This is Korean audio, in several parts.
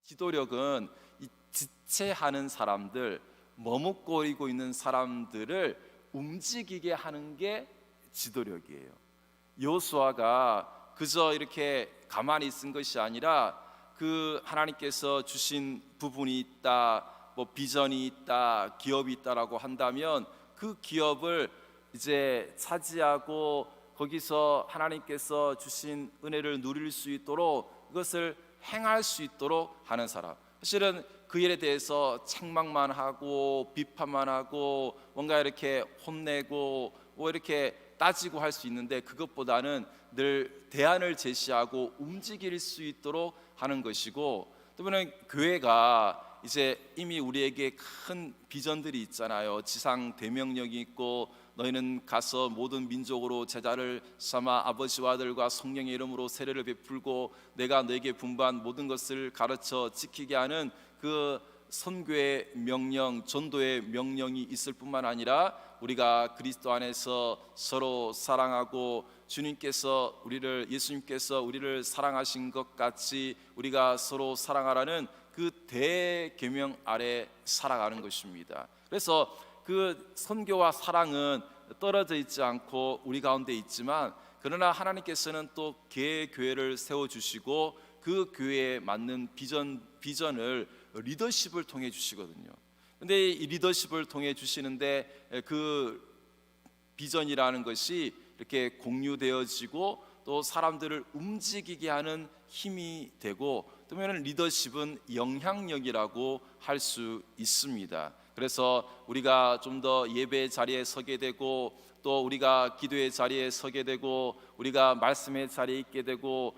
지도력은 이 지체하는 사람들, 머뭇거리고 있는 사람들을 움직이게 하는 게 지도력이에요. 여호수아가 그저 이렇게 가만히 있은 것이 아니라 그 하나님께서 주신 부분이 있다, 뭐 비전이 있다, 기업이 있다라고 한다면 그 기업을 이제 차지하고 거기서 하나님께서 주신 은혜를 누릴 수 있도록 그것을 행할 수 있도록 하는 사람. 사실은 그 일에 대해서 책망만 하고 비판만 하고 뭔가 이렇게 혼내고 뭐 이렇게 따지고 할 수 있는데, 그것보다는 늘 대안을 제시하고 움직일 수 있도록 하는 것이고, 또 하나는 교회가 이제 이미 우리에게 큰 비전들이 있잖아요. 지상 대명령이 있고, 너희는 가서 모든 민족으로 제자를 삼아 아버지와 아들과 성령의 이름으로 세례를 베풀고 내가 너에게 분부한 모든 것을 가르쳐 지키게 하는 그 선교의 명령, 전도의 명령이 있을 뿐만 아니라 우리가 그리스도 안에서 서로 사랑하고 예수님께서 우리를 사랑하신 것 같이 우리가 서로 사랑하라는 그 대계명 아래 살아가는 것입니다. 그래서 그 선교와 사랑은 떨어져 있지 않고 우리 가운데 있지만, 그러나 하나님께서는 또 개교회를 세워주시고 그 교회에 맞는 비전을 리더십을 통해 주시거든요. 근데 이 리더십을 통해 주시는데 그 비전이라는 것이 이렇게 공유되어지고 또 사람들을 움직이게 하는 힘이 되고, 또 리더십은 영향력이라고 할 수 있습니다. 그래서 우리가 좀 더 예배 자리에 서게 되고, 또 우리가 기도의 자리에 서게 되고, 우리가 말씀의 자리에 있게 되고,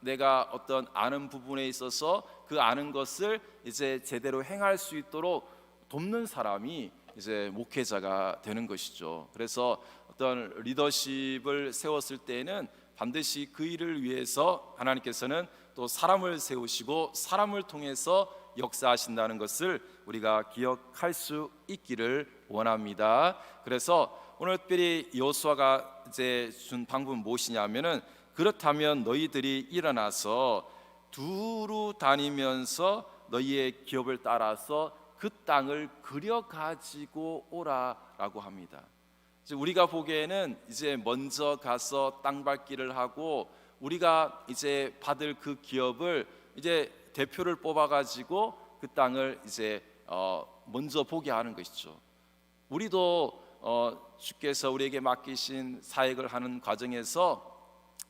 내가 어떤 아는 부분에 있어서 그 아는 것을 이제 제대로 행할 수 있도록 돕는 사람이 이제 목회자가 되는 것이죠. 그래서 어떤 리더십을 세웠을 때에는 반드시 그 일을 위해서 하나님께서는 또 사람을 세우시고 사람을 통해서 역사하신다는 것을 우리가 기억할 수 있기를 원합니다. 그래서 오늘 특별히 여호수아가 이제 준 방법은 무엇이냐면은, 그렇다면 너희들이 일어나서 두루 다니면서 너희의 기업을 따라서 그 땅을 그려 가지고 오라라고 합니다. 이제 우리가 보기에는 이제 먼저 가서 땅 밟기를 하고 우리가 이제 받을 그 기업을 이제 대표를 뽑아 가지고 그 땅을 이제 먼저 보게 하는 것이죠. 우리도 주께서 우리에게 맡기신 사역을 하는 과정에서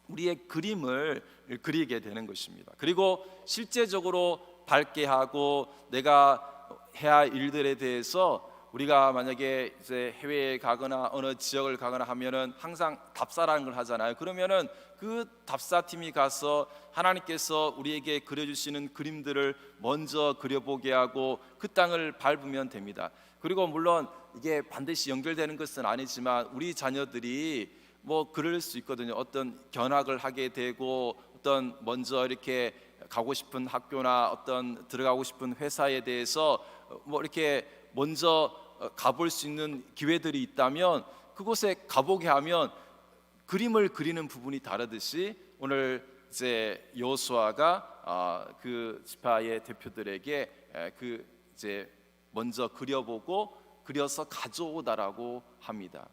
우리의 그림을 그리게 되는 것입니다. 그리고 실제적으로 밟게 하고 내가 해야 할 일들에 대해서 우리가 만약에 이제 해외에 가거나 어느 지역을 가거나 하면은 항상 답사라는 걸 하잖아요. 그러면은 그 답사팀이 가서 하나님께서 우리에게 그려주시는 그림들을 먼저 그려보게 하고 그 땅을 밟으면 됩니다. 그리고 물론 이게 반드시 연결되는 것은 아니지만 우리 자녀들이 뭐 그럴 수 있거든요. 어떤 견학을 하게 되고 어떤 먼저 이렇게 가고 싶은 학교나 어떤 들어가고 싶은 회사에 대해서 뭐 이렇게 먼저 가볼 수 있는 기회들이 있다면 그곳에 가보게 하면 그림을 그리는 부분이 다르듯이 오늘 이제 여호수아가 그 지파의 대표들에게 그 이제 먼저 그려보고 그려서 가져오다라고 합니다.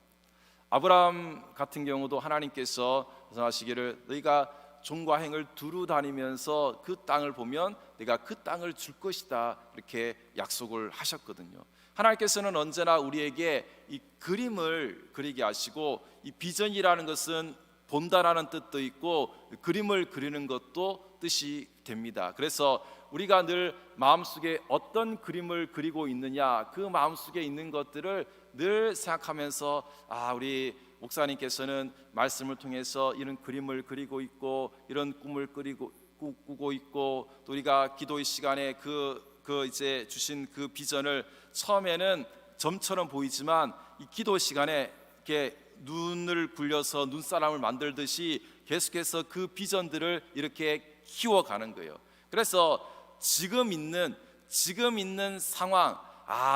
아브라함 같은 경우도 하나님께서 말씀하시기를 너희가 종과 행을 두루 다니면서 그 땅을 보면 내가 그 땅을 줄 것이다 이렇게 약속을 하셨거든요. 하나님께서는 언제나 우리에게 이 그림을 그리게 하시고, 이 비전이라는 것은 본다라는 뜻도 있고 그림을 그리는 것도 뜻이 됩니다. 그래서 우리가 늘 마음속에 어떤 그림을 그리고 있느냐, 그 마음속에 있는 것들을 늘 생각하면서 우리 목사님께서는 말씀을 통해서 이런 그림을 그리고 있고 이런 꿈을 꾸고 있고, 또 우리가 기도의 시간에 그 이제 주신 그 비전을 처음에는 점처럼 보이지만 이 기도 시간에 이렇게 눈을 굴려서 눈사람을 만들듯이 계속해서 그 비전들을 이렇게 키워가는 거예요. 그래서 지금 있는 상황,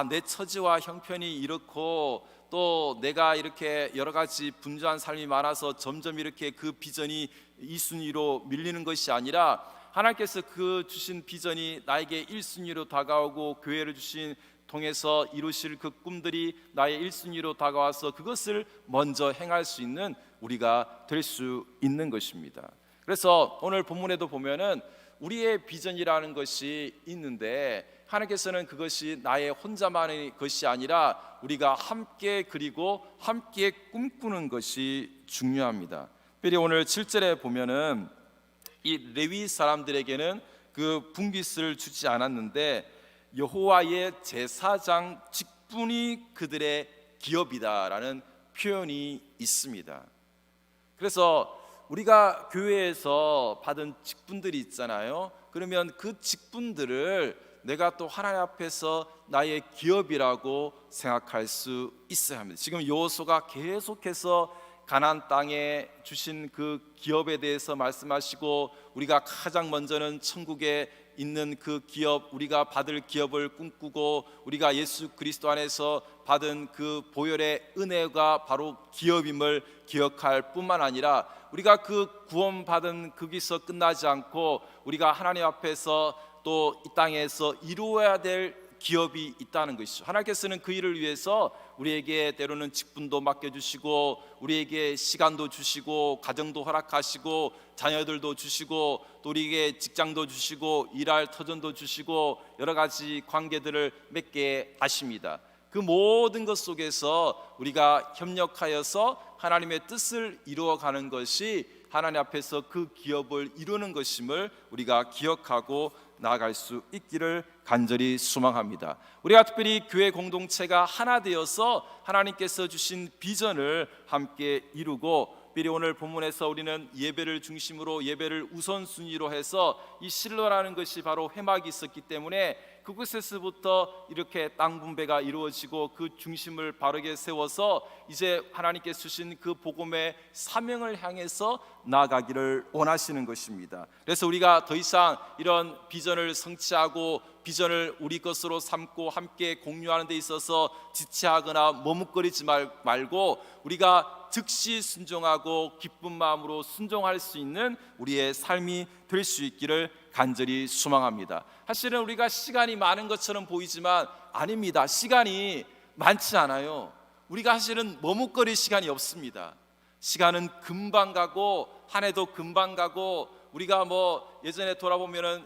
내 처지와 형편이 이렇고 또 내가 이렇게 여러 가지 분주한 삶이 많아서 점점 이렇게 그 비전이 2순위로 밀리는 것이 아니라 하나님께서 그 주신 비전이 나에게 1순위로 다가오고 교회를 주신 통해서 이루실 그 꿈들이 나의 1순위로 다가와서 그것을 먼저 행할 수 있는 우리가 될 수 있는 것입니다. 그래서 오늘 본문에도 보면은 우리의 비전이라는 것이 있는데 하나님께서는 그것이 나의 혼자만의 것이 아니라 우리가 함께 그리고 함께 꿈꾸는 것이 중요합니다. 특별히 오늘 7절에 보면은 이 레위 사람들에게는 그 분깃을 주지 않았는데 여호와의 제사장 직분이 그들의 기업이다라는 표현이 있습니다. 그래서 우리가 교회에서 받은 직분들이 있잖아요. 그러면 그 직분들을 내가 또 하나님 앞에서 나의 기업이라고 생각할 수 있어야 합니다. 지금 여호수아가 계속해서 가나안 땅에 주신 그 기업에 대해서 말씀하시고 우리가 가장 먼저는 천국에 있는 그 기업, 우리가 받을 기업을 꿈꾸고 우리가 예수 그리스도 안에서 받은 그 보혈의 은혜가 바로 기업임을 기억할 뿐만 아니라 우리가 그 구원받은 거기서 끝나지 않고 우리가 하나님 앞에서 또 이 땅에서 이루어야 될 기업이 있다는 것이죠. 하나님께서는 그 일을 위해서 우리에게 때로는 직분도 맡겨주시고 우리에게 시간도 주시고 가정도 허락하시고 자녀들도 주시고 또 우리에게 직장도 주시고 일할 터전도 주시고 여러 가지 관계들을 맺게 하십니다. 그 모든 것 속에서 우리가 협력하여서 하나님의 뜻을 이루어가는 것이 하나님 앞에서 그 기업을 이루는 것임을 우리가 기억하고 나아갈 수 있기를 간절히 소망합니다. 우리가 특별히 교회 공동체가 하나 되어서 하나님께서 주신 비전을 함께 이루고 특별히 오늘 본문에서 우리는 예배를 중심으로 예배를 우선순위로 해서 이 실로라는 것이 바로 회막이 있었기 때문에 그곳에서부터 이렇게 땅 분배가 이루어지고 그 중심을 바르게 세워서 이제 하나님께서 주신 그 복음의 사명을 향해서 나아가기를 원하시는 것입니다. 그래서 우리가 더 이상 이런 비전을 성취하고 비전을 우리 것으로 삼고 함께 공유하는 데 있어서 지체하거나 머뭇거리지 말고 우리가 즉시 순종하고 기쁜 마음으로 순종할 수 있는 우리의 삶이 될 수 있기를 간절히 소망합니다. 사실은 우리가 시간이 많은 것처럼 보이지만 아닙니다. 시간이 많지 않아요. 우리가 사실은 머뭇거릴 시간이 없습니다. 시간은 금방 가고 한 해도 금방 가고 우리가 예전에 돌아보면은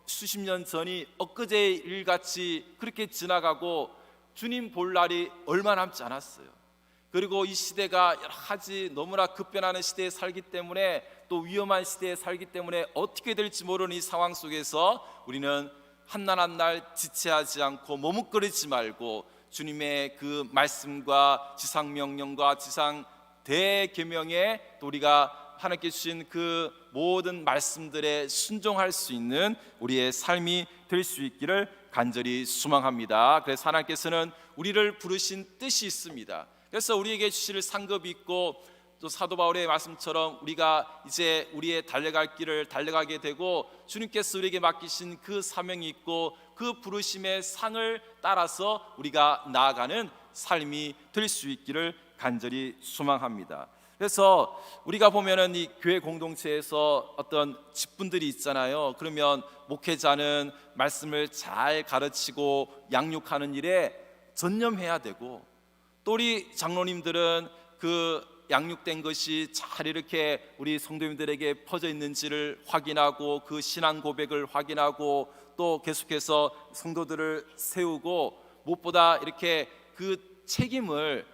수십 년 전이 엊그제 일같이 그렇게 지나가고 주님 볼 날이 얼마 남지 않았어요. 그리고 이 시대가 여러 가지 너무나 급변하는 시대에 살기 때문에 또 위험한 시대에 살기 때문에 어떻게 될지 모르는 이 상황 속에서 우리는 한날 한날 지체하지 않고 머뭇거리지 말고 주님의 그 말씀과 지상 명령과 지상 대계명에 또 우리가 하나님께 주신 그 모든 말씀들에 순종할 수 있는 우리의 삶이 될 수 있기를 간절히 소망합니다. 그래서 하나님께서는 우리를 부르신 뜻이 있습니다. 그래서 우리에게 주실 상급이 있고 또 사도 바울의 말씀처럼 우리가 이제 우리의 달려갈 길을 달려가게 되고 주님께서 우리에게 맡기신 그 사명이 있고 그 부르심의 상을 따라서 우리가 나아가는 삶이 될 수 있기를 간절히 소망합니다. 그래서 우리가 보면은 이 교회 공동체에서 어떤 직분들이 있잖아요. 그러면 목회자는 말씀을 잘 가르치고 양육하는 일에 전념해야 되고 또 우리 장로님들은 그 양육된 것이 잘 이렇게 우리 성도님들에게 퍼져 있는지를 확인하고 그 신앙 고백을 확인하고 또 계속해서 성도들을 세우고 무엇보다 이렇게 그 책임을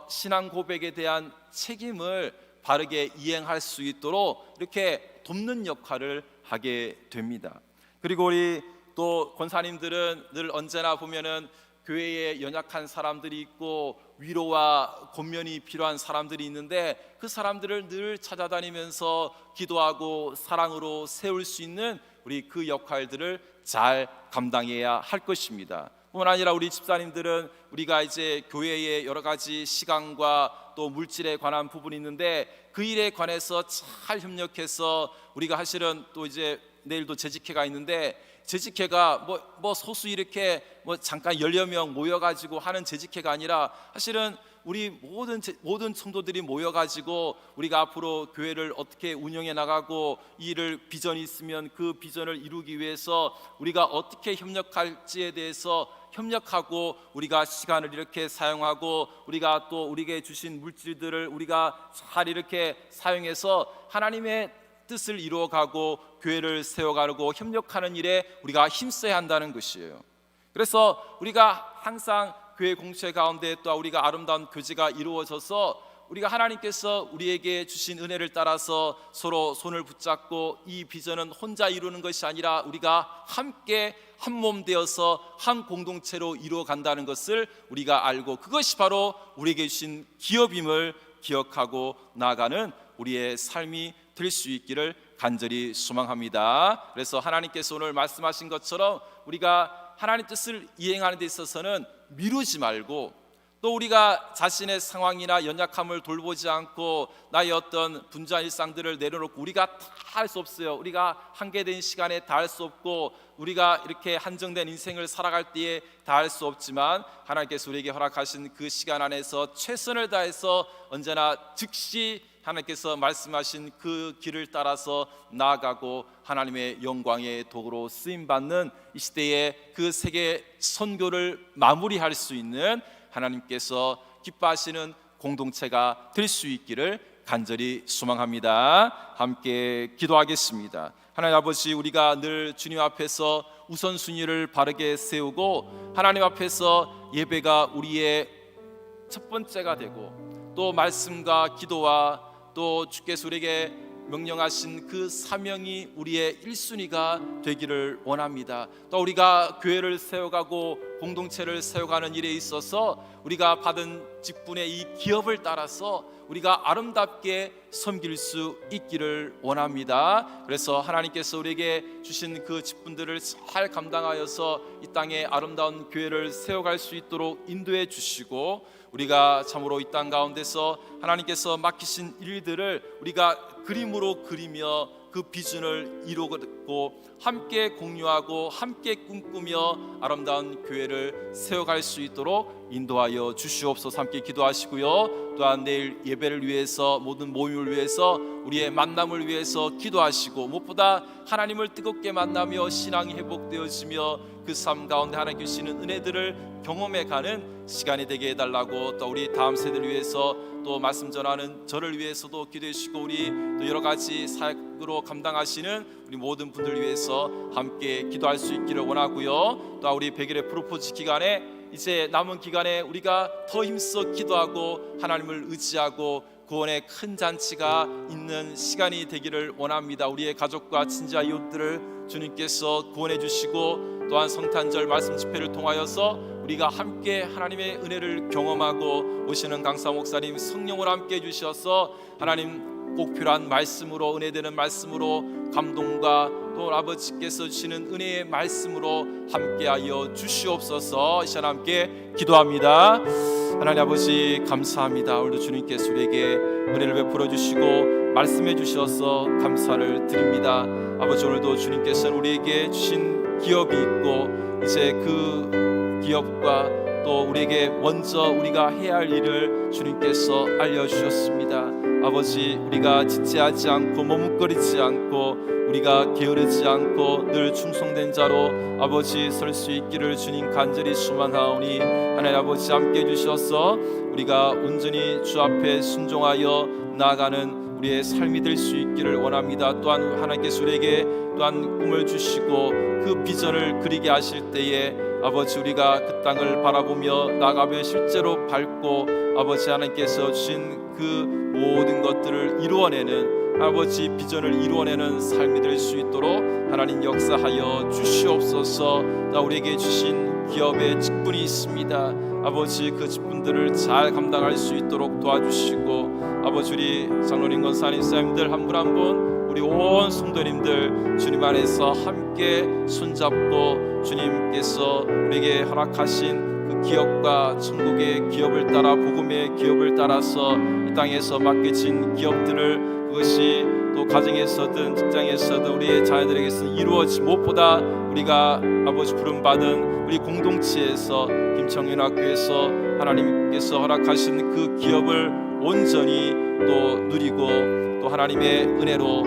신앙 고백에 대한 책임을 바르게 이행할 수 있도록 이렇게 돕는 역할을 하게 됩니다. 그리고 우리 또 권사님들은 늘 언제나 보면은 교회에 연약한 사람들이 있고 위로와 권면이 필요한 사람들이 있는데 그 사람들을 늘 찾아다니면서 기도하고 사랑으로 세울 수 있는 우리 그 역할들을 잘 감당해야 할 것입니다. 뿐만 아니라 우리 집사님들은 우리가 이제 교회의 여러 가지 시간과 또 물질에 관한 부분이 있는데 그 일에 관해서 잘 협력해서 우리가 사실은 또 이제 내일도 재직회가 있는데 재직회가 소수 이렇게 잠깐 10여 명 모여가지고 하는 재직회가 아니라 사실은 우리 모든 성도들이 모여가지고 우리가 앞으로 교회를 어떻게 운영해 나가고 이 일을 비전이 있으면 그 비전을 이루기 위해서 우리가 어떻게 협력할지에 대해서 협력하고 우리가 시간을 이렇게 사용하고 우리가 또 우리에게 주신 물질들을 우리가 잘 이렇게 사용해서 하나님의 뜻을 이루어가고 교회를 세워가고 협력하는 일에 우리가 힘써야 한다는 것이에요. 그래서 우리가 항상 교회 공동체 가운데 또 우리가 아름다운 교제가 이루어져서 우리가 하나님께서 우리에게 주신 은혜를 따라서 서로 손을 붙잡고 이 비전은 혼자 이루는 것이 아니라 우리가 함께 한 몸 되어서 한 공동체로 이루어 간다는 것을 우리가 알고 그것이 바로 우리에게 주신 기업임을 기억하고 나아가는 우리의 삶이 될 수 있기를 간절히 소망합니다. 그래서 하나님께서 오늘 말씀하신 것처럼 우리가 하나님 뜻을 이행하는 데 있어서는 미루지 말고 또 우리가 자신의 상황이나 연약함을 돌보지 않고 나의 어떤 분주한 일상들을 내려놓고 우리가 다 할 수 없어요. 우리가 한계된 시간에 다 할 수 없고 우리가 이렇게 한정된 인생을 살아갈 때에 다 할 수 없지만 하나님께서 우리에게 허락하신 그 시간 안에서 최선을 다해서 언제나 즉시 하나님께서 말씀하신 그 길을 따라서 나아가고 하나님의 영광의 도구로 쓰임받는 이 시대에 그 세계 선교를 마무리할 수 있는 하나님께서 기뻐하시는 공동체가 될 수 있기를 간절히 소망합니다. 함께 기도하겠습니다. 하나님 아버지, 우리가 늘 주님 앞에서 우선순위를 바르게 세우고 하나님 앞에서 예배가 우리의 첫 번째가 되고 또 말씀과 기도와 또 주께서 우리에게 명령하신 그 사명이 우리의 1순위가 되기를 원합니다. 또 우리가 교회를 세워가고 공동체를 세워가는 일에 있어서 우리가 받은 직분의 이 기업을 따라서 우리가 아름답게 섬길 수 있기를 원합니다. 그래서 하나님께서 우리에게 주신 그 직분들을 잘 감당하여서 이 땅에 아름다운 교회를 세워갈 수 있도록 인도해 주시고 우리가 참으로 이 땅 가운데서 하나님께서 맡기신 일들을 우리가 그림으로 그리며 그 비전을 이루고 함께 공유하고 함께 꿈꾸며 아름다운 교회를 세워갈 수 있도록 인도하여 주시옵소서. 함께 기도하시고요. 또한 내일 예배를 위해서 모든 모임을 위해서 우리의 만남을 위해서 기도하시고 무엇보다 하나님을 뜨겁게 만나며 신앙이 회복되어지며 그 삶 가운데 하나님 주시는 은혜들을 경험해가는 시간이 되게 해달라고 또 우리 다음 세대를 위해서 또 말씀 전하는 저를 위해서도 기도해 주시고 우리 또 여러 가지 사역으로 감당하시는 우리 모든 분들 위해서 함께 기도할 수 있기를 원하고요. 또 우리 100일의 프로포즈 기간에 이제 남은 기간에 우리가 더 힘써 기도하고 하나님을 의지하고 구원의 큰 잔치가 있는 시간이 되기를 원합니다. 우리의 가족과 친자 이웃들을 주님께서 구원해 주시고 또한 성탄절 말씀 집회를 통하여서 우리가 함께 하나님의 은혜를 경험하고 오시는 강사 목사님 성령을 함께 주셔서 하나님 꼭 필요한 말씀으로 은혜되는 말씀으로 감동과 또 아버지께서 주시는 은혜의 말씀으로 함께하여 주시옵소서. 이 시간 함께 기도합니다. 하나님 아버지 감사합니다. 오늘도 주님께서 우리에게 은혜를 베풀어 주시고 말씀해 주셔서 감사를 드립니다. 아버지 오늘도 주님께서는 우리에게 주신 기업이 있고 이제 그 기업과 또 우리에게 먼저 우리가 해야 할 일을 주님께서 알려주셨습니다. 아버지 우리가 지체하지 않고 머뭇거리지 않고 우리가 게으르지 않고 늘 충성된 자로 아버지 설 수 있기를 주님 간절히 소망하오니 하나님 아버지 함께 해주셔서 우리가 온전히 주 앞에 순종하여 나아가는 우리의 삶이 될 수 있기를 원합니다. 또한 하나님께서 우리에게 또한 꿈을 주시고 그 비전을 그리게 하실 때에 아버지 우리가 그 땅을 바라보며 나가며 실제로 밟고 아버지 하나님께서 주신 그 모든 것들을 이루어내는 아버지 비전을 이루어내는 삶이 될 수 있도록 하나님 역사하여 주시옵소서. 또 우리에게 주신 기업의 직분이 있습니다. 아버지 그 직분들을 잘 감당할 수 있도록 도와주시고 아버지 우리 장로님 권사님 사님들 한 분 한 분 우리 온 성도님들 주님 안에서 함께 손잡고 주님께서 우리에게 허락하신 그 기업과 천국의 기업을 따라 복음의 기업을 따라서 이 땅에서 맡겨진 기업들을 그것이 또 가정에서든 직장에서든 우리의 자녀들에게서 이루어지 무엇보다 우리가 아버지 부름받은 우리 공동체에서 김청년학교에서 하나님께서 허락하신 그 기업을 온전히 또 누리고 또 하나님의 은혜로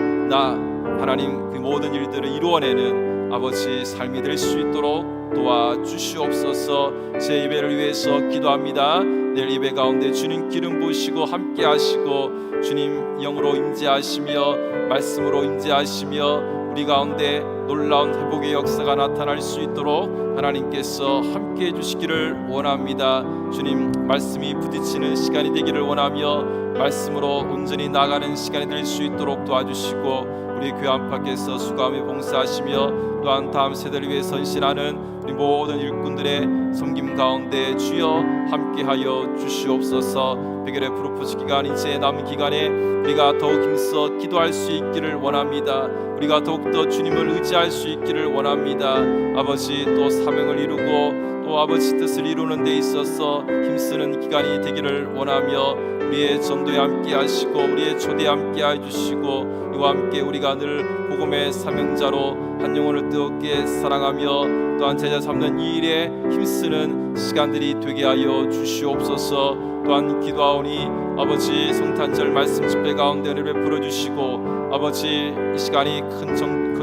하나님 그 모든 일들을 이루어내는 아버지 삶이 될 수 있도록 도와주시옵소서. 제 예배를 위해서 기도합니다. 내일 예배 가운데 주님 기름 부으시고 함께 하시고 주님 영으로 임재하시며 말씀으로 임재하시며 우리 가운데 놀라운 회복의 역사가 나타날 수 있도록 하나님께서 함께 해주시기를 원합니다. 주님 말씀이 부딪히는 시간이 되기를 원하며 말씀으로 온전히 나가는 시간이 될 수 있도록 도와주시고 우리 교회 안팎에서 수고하며 봉사하시며 또한 다음 세대를 위해 선신하는 우리 모든 일꾼들의 섬김 가운데 주여 함께하여 주시옵소서. 백일의 프로포즈 기간 이제 남은 기간에 우리가 더욱 힘써 기도할 수 있기를 원합니다. 우리가 더욱더 주님을 의지할 수 있기를 원합니다. 아버지 또 사명을 이루고 또 아버지 뜻을 이루는 데 있어서 힘쓰는 기간이 되기를 원하며 우리의 전도에 함께 하시고 우리의 초대에 함께 해주시고 이와 함께 우리가 늘 복음의 사명자로 한 영혼을 뜨겁게 사랑하며 또한 제자 삼는 이 일에 힘쓰는 시간들이 되게 하여 주시옵소서. 또한 기도하오니 아버지 성탄절 말씀 집회 가운데 은혜를 베풀어 주시고 아버지 이 시간이 큰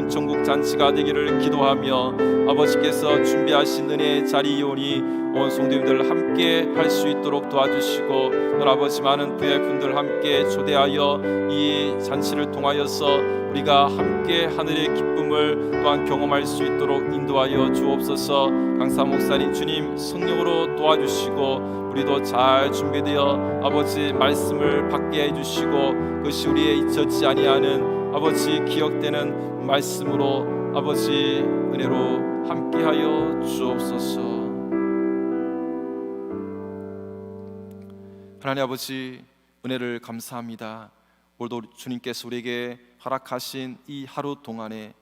천국 잔치가 되기를 기도하며 아버지께서 준비하신 은혜의 자리이오니 온 성도님들 함께 할 수 있도록 도와주시고 또 아버지 많은 VIP분들 함께 초대하여 이 잔치를 통하여서 우리가 함께 하늘의 기쁨을 또한 경험할 수 있도록 인도하여 주옵소서. 강사 목사님 주님 성령으로 도와주시고 우리도 잘 준비되어 아버지 말씀을 받게 해주시고 그것이 우리의 잊혀지지 아니하는 아버지 기억되는 말씀으로 아버지 은혜로 함께하여 주옵소서. 하나님 아버지 은혜를 감사합니다. 오늘도 주님께서 우리에게 허락하신 이 하루 동안에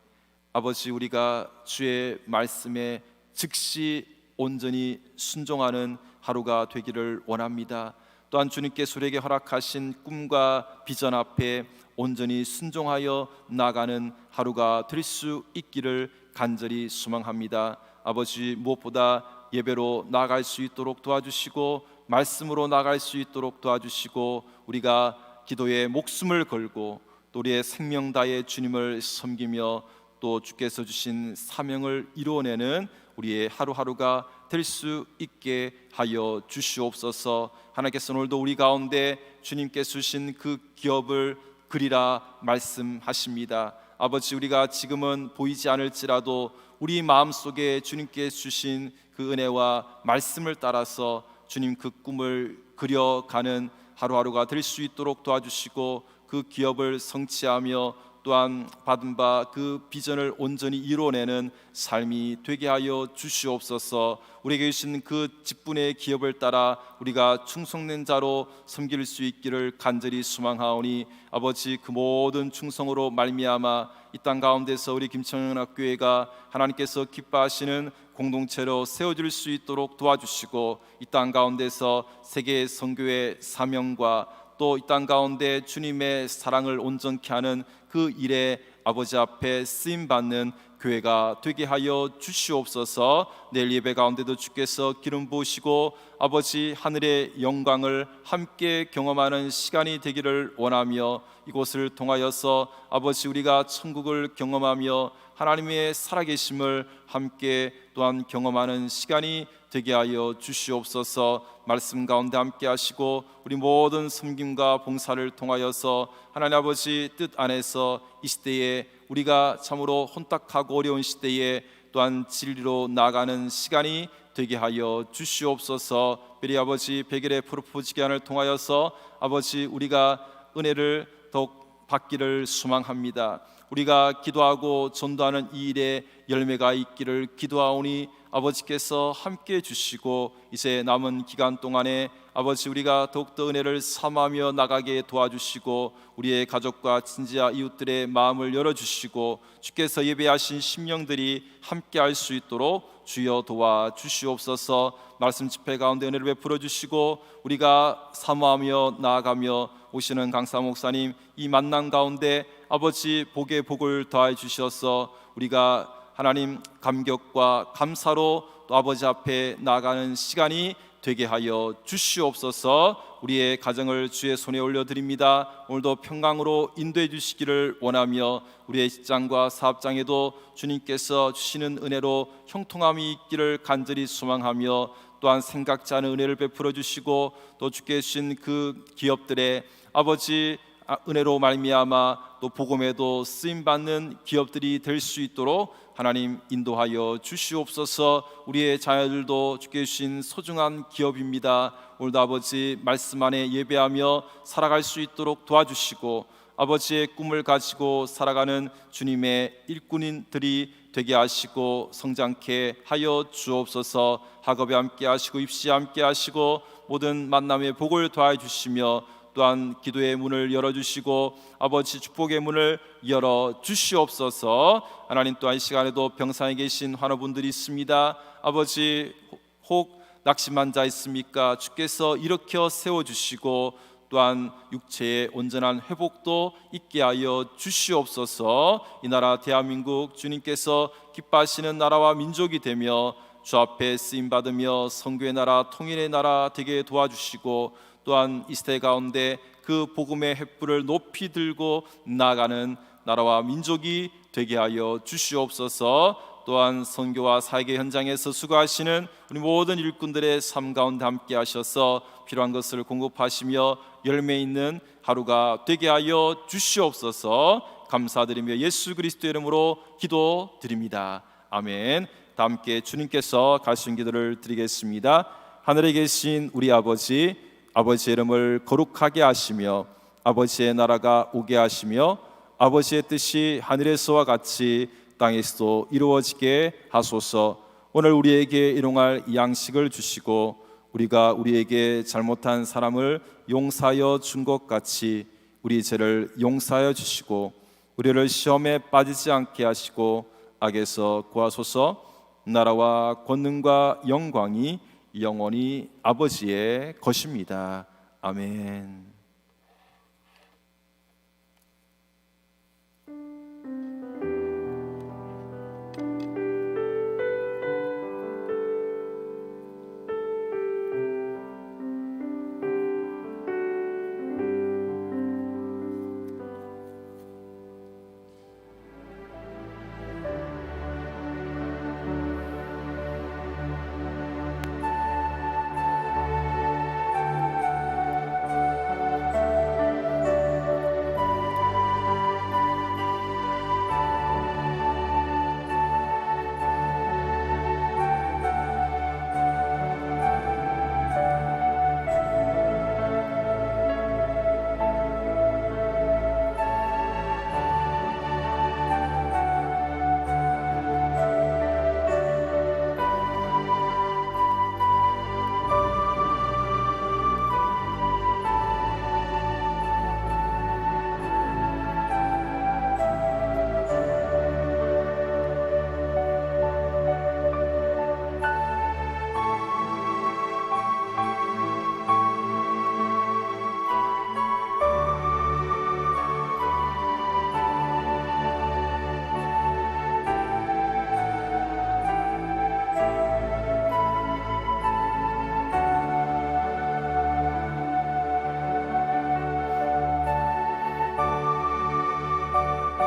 아버지 우리가 주의 말씀에 즉시 온전히 순종하는 하루가 되기를 원합니다. 또한 주님께서 우리에게 허락하신 꿈과 비전 앞에 온전히 순종하여 나가는 하루가 될 수 있기를 간절히 소망합니다. 아버지 무엇보다 예배로 나갈 수 있도록 도와주시고 말씀으로 나갈 수 있도록 도와주시고 우리가 기도에 목숨을 걸고 또 우리의 생명 다해 주님을 섬기며 또 주께서 주신 사명을 이루어내는 우리의 하루하루가 될 수 있게 하여 주시옵소서. 하나님께서 오늘도 우리 가운데 주님께서 주신 그 기업을 그리라 말씀하십니다. 아버지 우리가 지금은 보이지 않을지라도 우리 마음속에 주님께 주신 그 은혜와 말씀을 따라서 주님 그 꿈을 그려가는 하루하루가 될 수 있도록 도와주시고 그 기업을 성취하며 또한 받은 바 그 비전을 온전히 이루어내는 삶이 되게 하여 주시옵소서. 우리에게 주신 그 직분의 기업을 따라 우리가 충성된 자로 섬길 수 있기를 간절히 소망하오니 아버지 그 모든 충성으로 말미암아 이 땅 가운데서 우리 김청년학교회가 하나님께서 기뻐하시는 공동체로 세워질 수 있도록 도와주시고 이 땅 가운데서 세계 선교의 사명과 또 이 땅 가운데 주님의 사랑을 온전케 하는 그 일에 아버지 앞에 쓰임받는 교회가 되게 하여 주시옵소서. 내일 예배 가운데도 주께서 기름 부으시고 아버지 하늘의 영광을 함께 경험하는 시간이 되기를 원하며 이곳을 통하여서 아버지 우리가 천국을 경험하며 하나님의 살아계심을 함께 또한 경험하는 시간이 되게 하여 주시옵소서. 말씀 가운데 함께 하시고 우리 모든 섬김과 봉사를 통하여서 하나님 아버지 뜻 안에서 이 시대에 우리가 참으로 혼탁하고 어려운 시대에 또한 진리로 나가는 시간이 되게 하여 주시옵소서. 우리 아버지 백일의 프로포즈 기간을 통하여서 아버지 우리가 은혜를 더욱 받기를 소망합니다. 우리가 기도하고 전도하는 이 일에 열매가 있기를 기도하오니 아버지께서 함께 주시고 이제 남은 기간 동안에 아버지 우리가 더욱더 은혜를 삼하며 나가게 도와주시고 우리의 가족과 친지와 이웃들의 마음을 열어주시고 주께서 예배하신 심령들이 함께 할 수 있도록 주여 도와주시옵소서. 말씀 집회 가운데 은혜를 베풀어 주시고 우리가 사모하며 나아가며 오시는 강사 목사님 이 만남 가운데 아버지 복에 복을 더해 주셔서 우리가 하나님 감격과 감사로 또 아버지 앞에 나아가는 시간이 되게 하여 주시옵소서. 우리의 가정을 주의 손에 올려드립니다. 오늘도 평강으로 인도해 주시기를 원하며 우리의 직장과 사업장에도 주님께서 주시는 은혜로 형통함이 있기를 간절히 소망하며 또한 생각지 않은 은혜를 베풀어 주시고 또 주께 주신 그 기업들의 아버지 은혜로 말미암아 또 복음에도 쓰임받는 기업들이 될 수 있도록 하나님 인도하여 주시옵소서. 우리의 자녀들도 주께 주신 소중한 기업입니다. 오늘도 아버지 말씀 안에 예배하며 살아갈 수 있도록 도와주시고 아버지의 꿈을 가지고 살아가는 주님의 일꾼인들이 되게 하시고 성장케 하여 주옵소서. 학업에 함께 하시고 입시에 함께 하시고 모든 만남의 복을 더하여 주시며 또한 기도의 문을 열어주시고 아버지 축복의 문을 열어주시옵소서. 하나님 또한 이 시간에도 병상에 계신 환우분들이 있습니다. 아버지 혹 낙심한 자 있습니까? 주께서 일으켜 세워주시고 또한 육체의 온전한 회복도 있게 하여 주시옵소서. 이 나라 대한민국 주님께서 기뻐하시는 나라와 민족이 되며 주 앞에 쓰임받으며 선교의 나라 통일의 나라 되게 도와주시고 또한 이 시대 가운데 그 복음의 횃불을 높이 들고 나아가는 나라와 민족이 되게 하여 주시옵소서. 또한 선교와 사역의 현장에서 수고하시는 우리 모든 일꾼들의 삶 가운데 함께 하셔서 필요한 것을 공급하시며 열매 있는 하루가 되게 하여 주시옵소서. 감사드리며 예수 그리스도의 이름으로 기도드립니다. 아멘. 다 함께 주님께서 가르치신 기도를 드리겠습니다. 하늘에 계신 우리 아버지, 아버지의 이름을 거룩하게 하시며 아버지의 나라가 오게 하시며 아버지의 뜻이 하늘에서와 같이 땅에서도 이루어지게 하소서. 오늘 우리에게 일용할 양식을 주시고 우리가 우리에게 잘못한 사람을 용서하여 준 것 같이 우리 죄를 용서하여 주시고 우리를 시험에 빠지지 않게 하시고 악에서 구하소서. 나라와 권능과 영광이 영원히 아버지의 것입니다. 아멘.